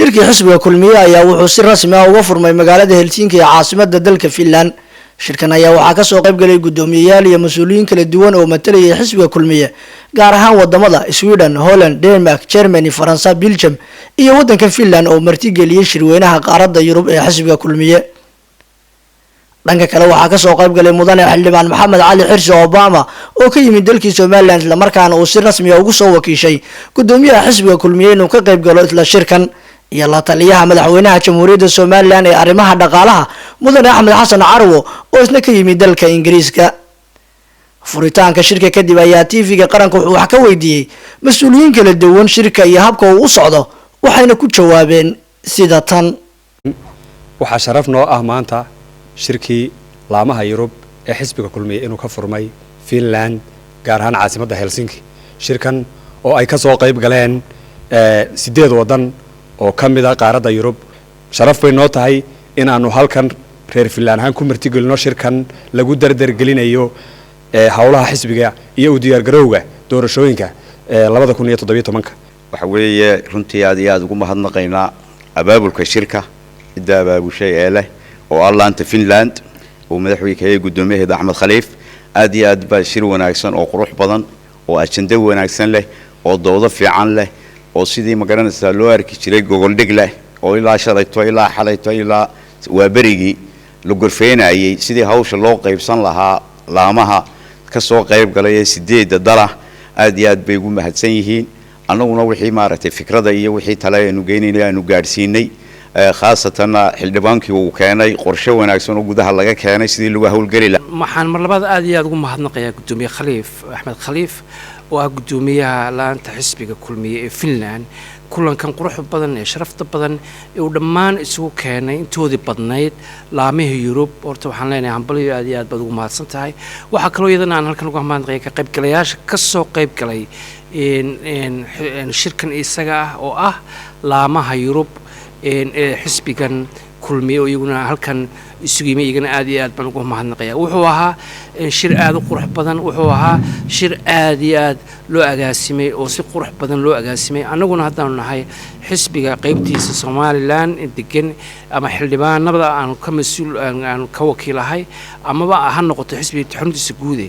shirkii xisbiga kulmiye ayaa wuxuu si rasmi ah uga furmay magaalada Helsinki ee caasimadda dalka Finland. shirkan ayaa waxaa ka soo qayb galay gudoomiyayaal iyo mas'uuliyiin kala duwan oo matalaya xisbiga kulmiye gaar ahaan wadamada Sweden, Holland, Denmark, Germany, Faransa, Belgium iyo wadanka Finland oo martigeliyay shirweynaha qaaradda Yurub ee xisbiga kulmiye. dhanka kale waxaa ka soo qayb galay mudane xildhibaan Maxamed Cali Xirsi Obama oo ka yimid dalkii Somaliland isla markaana uu si rasmi ah ugu soo wakiishay gudoomiyaha xisbiga kulmiye inuu ka qayb galo isla shirkan iyo la taliyaha madaxweynaha jamhuuriyadda Somaliland ee arrimaha dhaqaalaha mudane Axmed Xasan Carwo oo isna ka yimid dalka Ingiriiska. furitaanka shirka kadib ayaa TV-ga qaranka wuxuu wax ka weydiiyay mas'uuliyiin kala duwan shirka iyo habka uu u socdo waxayna ku jawaabeen sida tan. waxa sharaf noo ah maanta shirkii laamaha Yurub ee xisbiga kulmiye inuu ka furmay Finland gaar ahaan caasimadda Helsinki. shirkan oo ay ka soo qayb galeen 8 wadan oo kamid ah qaaradda Yurub. sharaf bay noo tahay in aanu halkan reer Finland ahaan ku martigelino shirkan lagu dardargelinayo hawlaha xisbiga iyo u diyaar garowga doorashooyinka 2017. waxa weeye runtii aad ugu mahadnaqaynaa abaabulka shirka idda abaabushay ee leh oo allaanta Finland oo madaxweynaha gudoomiyaha Axmed Khaliif aad ba shir wanaagsan oo qurux badan oo ajende wanaagsan leh oo doodo fiican leh oo sidii magaranaysa loo arki jiray gogol dhig leh oo ilaa shalayto ilaa xalayto ilaa waaberigi la gorfeenayay sidii hawsha loo qaybsan lahaa laamaha ka soo qayb galay 8 dala aad bay ugu mahadsan yihiin annaguna wixii maaragtay fikrada iyo wixii tale aanu geynay aanu gaarsiinay khaasatan xildhibaankii uu keenay qorshe wanaagsan oo gudaha laga keenay sidii lagu hawlgali lahaa. waxaan mar labaad aad ugu mahadnaqayaa gudoomiye Khaliif Axmed Khaliif oo ah gudoomiyaha laanta xisbiga kulmiye ee Finland. kulankan quruxda badan ee sharafta badan ee uu dhammaan isugu keenay intoodii badnayd laamaha Yurub. horta waxaan leenahay hambaliyo aad baad ugu mahadsan tahay. waxa kale oo iyadana aan halkan ugu mahadnaqayaa ka qaybgalayaasha ka soo qayb galay shirkan isaga ah oo ah laamaha Yurub ee xisbigan kulmiye oo iyaguna halkan isugu yimid iyagana aad baan ugu mahadnaqayaa. wuxuu ahaa shir aad u qurux badan, wuxuu ahaa shir aad loo agaasimay oo si qurux badan loo agaasimay. annaguna haddaanu nahay xisbiga qaybtiisa Somaliland degan ama xildhibaanada aan ka mas'uul aan ka wakiilahay amaba ha noqoto xisbiga xaruntiisa guud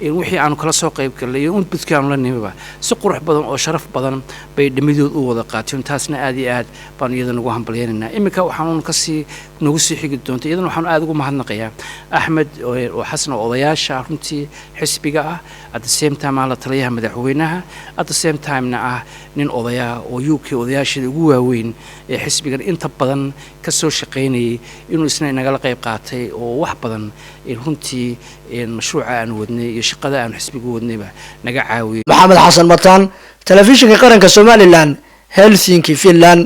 ee wixii aan kala soo qayb galay oo dadka aan la nimaba si qurux badan oo sharaf badan bay dhamidood u wada qaateen. taasna aad baan iyadana ugu hambalyeynaa. imika waxaan ka sii nagu sii xigi doonto iyadana waxaan aad ugu mahadnaqayaa Axmed oo xasan odayaasha runtii xisbiga ah at the same time la taliyaha madaxweynaha at the same time ah nin odaya oo UK odayaashada ugu waaweyn ee xisbigan inta badan ka soo shaqeynayay inuu isna inaga la qayb qaatay oo wax badan runtii mashruuca aan wadnay iyo shaqada aan xisbiga wadnayba naga caawiyay. Maxamed Xasan Mataan, telefishinka qaranka Somaliland, Helsinki, Finland.